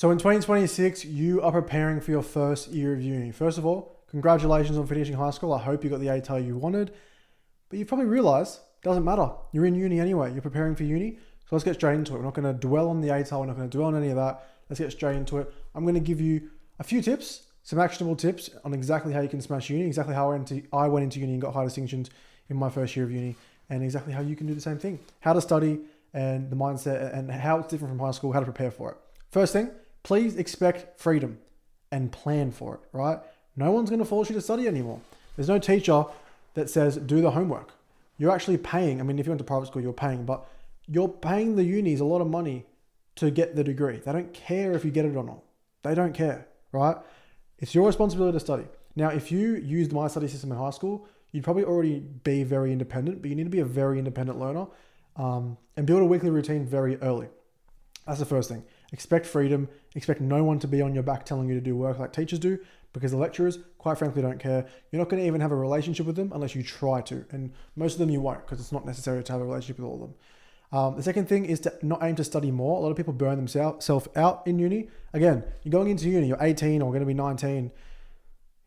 So in 2026, you are preparing for your first year of uni. First of all, congratulations on finishing high school. I hope you got the ATAR you wanted. But you probably realized it doesn't matter. You're in uni anyway. You're preparing for uni. So let's get straight into it. We're not going to dwell on the ATAR. We're not going to dwell on any of that. Let's get straight into it. I'm going to give you a few tips, some actionable tips on exactly how you can smash uni, exactly how I went into uni and got high distinctions in my first year of uni, and exactly how you can do the same thing. How to study and the mindset and how it's different from high school, how to prepare for it. First thing, please expect freedom and plan for it, right? No one's going to force you to study anymore. There's no teacher that says, do the homework. You're actually paying. I mean, if you went to private school, you're paying, but you're paying the unis a lot of money to get the degree. They don't care if you get it or not. They don't care, right? It's your responsibility to study. Now, if you used my study system in high school, you'd probably already be very independent, but you need to be a very independent learner and build a weekly routine very early. That's the first thing. Expect freedom. Expect no one to be on your back telling you to do work like teachers do, because the lecturers, quite frankly, don't care. You're not going to even have a relationship with them unless you try to. And most of them you won't, because it's not necessary to have a relationship with all of them. The second thing is to not aim to study more. A lot of people burn themselves out in uni. Again, you're going into uni, you're 18 or going to be 19.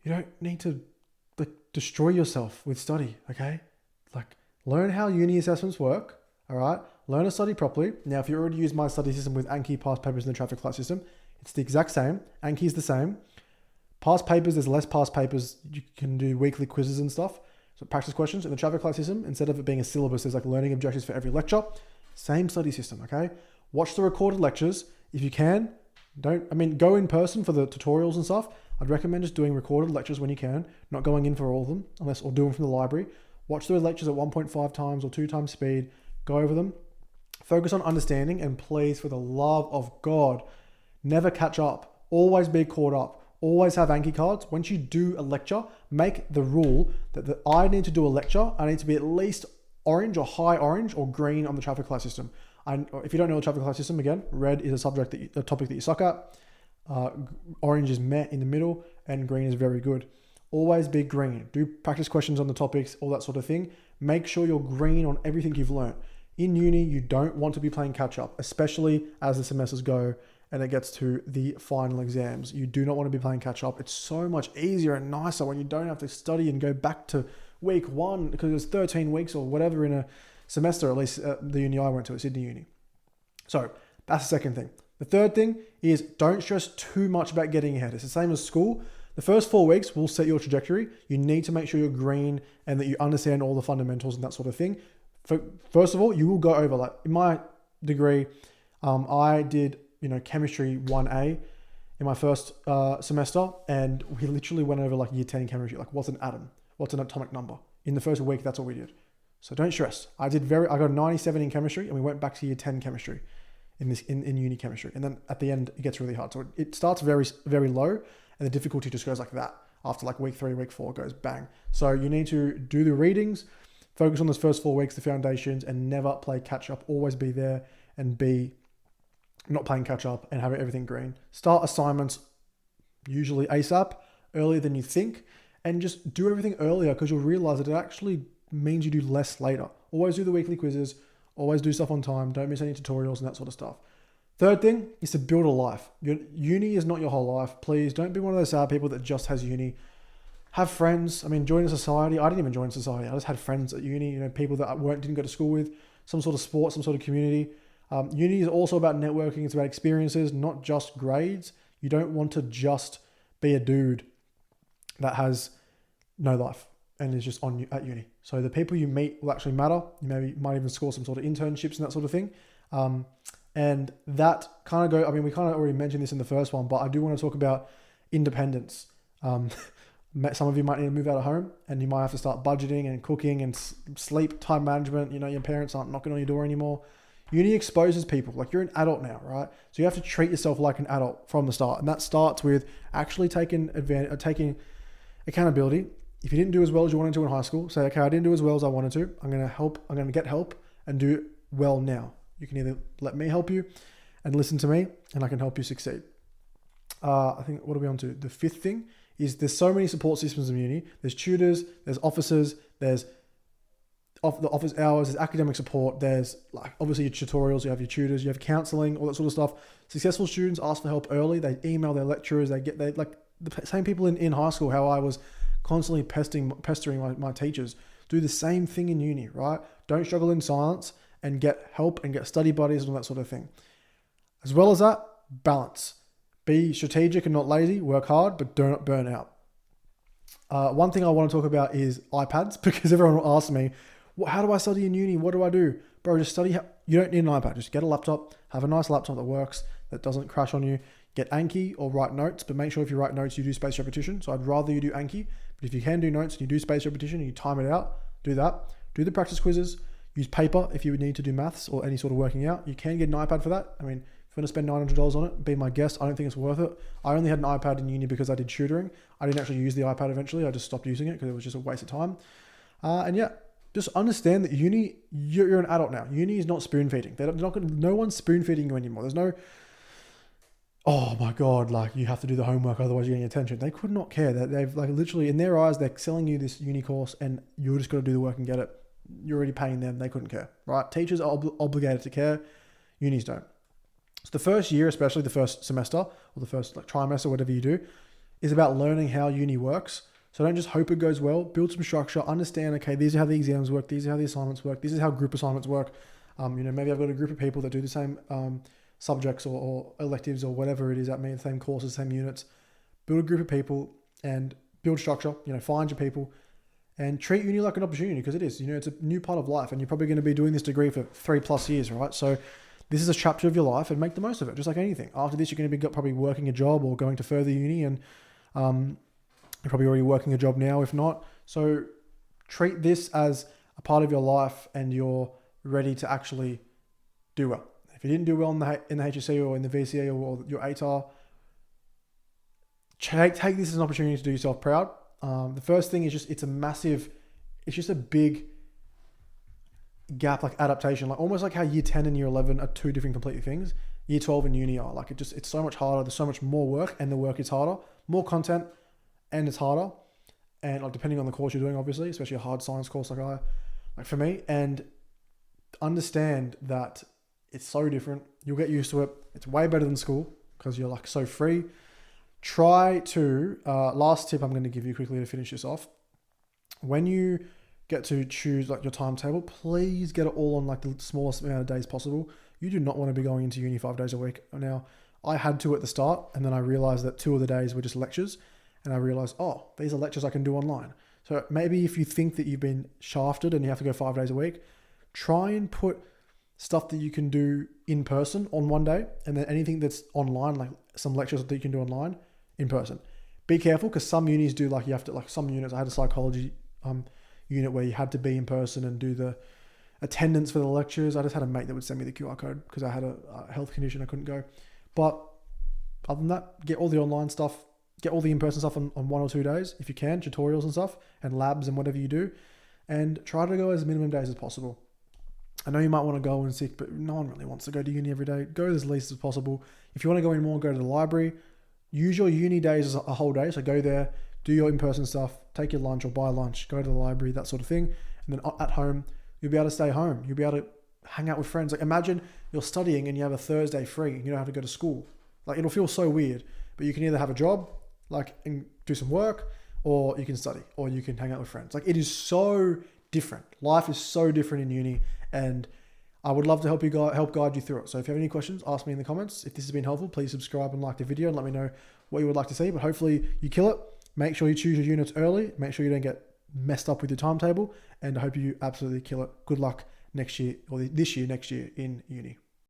You don't need to destroy yourself with study, okay? Learn how uni assessments work, all right? Learn to study properly. Now, if you already use my study system with Anki, past papers, and the traffic light system, it's the exact same. Anki is the same. Past papers, there's less past papers. You can do weekly quizzes and stuff. So practice questions. In the traffic light system, instead of it being a syllabus, there's learning objectives for every lecture. Same study system, okay? Watch the recorded lectures. If you can, go in person for the tutorials and stuff. I'd recommend just doing recorded lectures when you can, not going in for all of them, or do them from the library. Watch those lectures at 1.5 times or 2 times speed. Go over them. Focus on understanding, and please, for the love of God, never catch up. Always be caught up. Always have Anki cards. Once you do a lecture, make the rule that I need to do a lecture, I need to be at least orange or high orange or green on the traffic light system. If you don't know the traffic light system, again, red is a topic that you suck at. Orange is meh in the middle, and green is very good. Always be green. Do practice questions on the topics, all that sort of thing. Make sure you're green on everything you've learned. In uni, you don't want to be playing catch up, especially as the semesters go and it gets to the final exams. You do not want to be playing catch up. It's so much easier and nicer when you don't have to study and go back to week one, because it's 13 weeks or whatever in a semester, at least at the uni I went to, at Sydney Uni. So that's the second thing. The third thing is don't stress too much about getting ahead. It's the same as school. The first 4 weeks will set your trajectory. You need to make sure you're green and that you understand all the fundamentals and that sort of thing. First of all, you will go over, in my degree, I did chemistry 1A in my first semester, and we literally went over year 10 chemistry, what's an atom, what's an atomic number. In the first week, that's all we did. So don't stress. I got a 97 in chemistry, and we went back to year 10 chemistry in uni chemistry. And then at the end, it gets really hard. So it starts very, very low, and the difficulty just goes like that. After week 3, week 4, it goes bang. So you need to do the readings, focus on those first 4 weeks, the foundations, and never play catch up. Always be there and be not playing catch up and have everything green. Start assignments usually ASAP, earlier than you think, and just do everything earlier, because you'll realize that it actually means you do less later. Always do the weekly quizzes, always do stuff on time, don't miss any tutorials and that sort of stuff. Third thing is to build a life. Uni is not your whole life. Please don't be one of those sad people that just has uni. Have friends. Join a society. I didn't even join a society. I just had friends at uni, people that I didn't go to school with, some sort of sport, some sort of community. Uni is also about networking. It's about experiences, not just grades. You don't want to just be a dude that has no life and is just at uni. So the people you meet will actually matter. You might even score some sort of internships and that sort of thing. And that kind of we kind of already mentioned this in the first one, but I do want to talk about independence. Some of you might need to move out of home, and you might have to start budgeting and cooking and sleep, time management. Your parents aren't knocking on your door anymore. Uni exposes people. You're an adult now, right? So you have to treat yourself like an adult from the start. And that starts with actually taking accountability. If you didn't do as well as you wanted to in high school, say, okay, I didn't do as well as I wanted to. I'm going to get help and do well now. You can either let me help you and listen to me, and I can help you succeed. I think, what are we on to? The fifth thing is there's so many support systems in uni. There's tutors, there's officers, there's the office hours, there's academic support, there's like obviously your tutorials, you have your tutors, you have counseling, all that sort of stuff. Successful students ask for help early. They email their lecturers. They like the same people in high school, how I was constantly pestering my teachers. Do the same thing in uni, right? Don't struggle in silence and get help and get study buddies and all that sort of thing. As well as that, balance. Be strategic and not lazy. Work hard, but don't burn out. One thing I want to talk about is iPads, because everyone will ask me, how do I study in uni? What do I do? Bro, just study. You don't need an iPad. Just get a laptop. Have a nice laptop that works, that doesn't crash on you. Get Anki or write notes, but make sure if you write notes, you do spaced repetition. So I'd rather you do Anki, but if you can do notes and you do spaced repetition and you time it out, do that. Do the practice quizzes. Use paper if you would need to do maths or any sort of working out. You can get an iPad for that. I mean, if you want to spend $900 on it, be my guest. I don't think it's worth it. I only had an iPad in uni because I did tutoring. I didn't actually use the iPad eventually. I just stopped using it because it was just a waste of time. And yeah, just understand that uni, you're an adult now. Uni is not spoon feeding. No one's spoon feeding you anymore. There's no, oh my God, like you have to do the homework, otherwise you're getting attention. They could not care. They've like literally in their eyes, they're selling you this uni course and you're just got to do the work and get it. You're already paying them. They couldn't care, right? Teachers are obligated to care. Unis don't. So the first year, especially the first semester or the first like trimester, whatever you do, is about learning how uni works. So don't just hope it goes well. Build some structure. Understand, okay, these are how the exams work. These are how the assignments work. This is how group assignments work. Maybe I've got a group of people that do the same subjects or electives or whatever it is at me, the same courses, same units. Build a group of people and build structure. Find your people and treat uni like an opportunity, because it is. It's a new part of life, and you're probably going to be doing this degree for 3+ years, right? So this is a chapter of your life, and make the most of it, just like anything. After this, you're going to be probably working a job or going to further uni, and you're probably already working a job now, if not. So treat this as a part of your life, and you're ready to actually do well. If you didn't do well in the HSC or in the VCA or your ATAR, take this as an opportunity to do yourself proud. The first thing is it's just a big gap, like adaptation, like almost like how year 10 and year 11 are two different completely things. Year 12 and uni are like, it's so much harder. There's so much more work, and the work is harder, more content, and it's harder. And like, depending on the course you're doing, obviously, especially a hard science course like for me, and understand that it's so different. You'll get used to it. It's way better than school because you're like so free. Try to, last tip I'm going to give you quickly to finish this off. When you get to choose like your timetable, please get it all on like the smallest amount of days possible. You do not want to be going into uni 5 days a week. Now, I had to at the start, and then I realized that 2 of the days were just lectures, and I realized, oh, these are lectures I can do online. So maybe if you think that you've been shafted and you have to go 5 days a week, try and put stuff that you can do in person on one day, and then anything that's online, like some lectures that you can do online, in person. Be careful, because some unis do like, you have to, like some units, I had a psychology unit where you had to be in person and do the attendance for the lectures. I just had a mate that would send me the QR code because I had a health condition, I couldn't go. But other than that, get all the online stuff, get all the in-person stuff on 1 or 2 days if you can, tutorials and stuff and labs and whatever you do, and try to go as minimum days as possible. I know you might want to go and sick, but no one really wants to go to uni every day. Go as least as possible. If you want to go in more, go to the library. Use your uni days as a whole day. So go there, do your in-person stuff, take your lunch or buy lunch, go to the library, that sort of thing. And then at home, you'll be able to stay home. You'll be able to hang out with friends. Like imagine you're studying and you have a Thursday free and you don't have to go to school. Like it'll feel so weird, but you can either have a job, like and do some work, or you can study, or you can hang out with friends. Like it is so different. Life is so different in uni, and I would love to help guide you through it. So if you have any questions, ask me in the comments. If this has been helpful, please subscribe and like the video and let me know what you would like to see. But hopefully you kill it. Make sure you choose your units early. Make sure you don't get messed up with your timetable. And I hope you absolutely kill it. Good luck next year, or this year, next year in uni.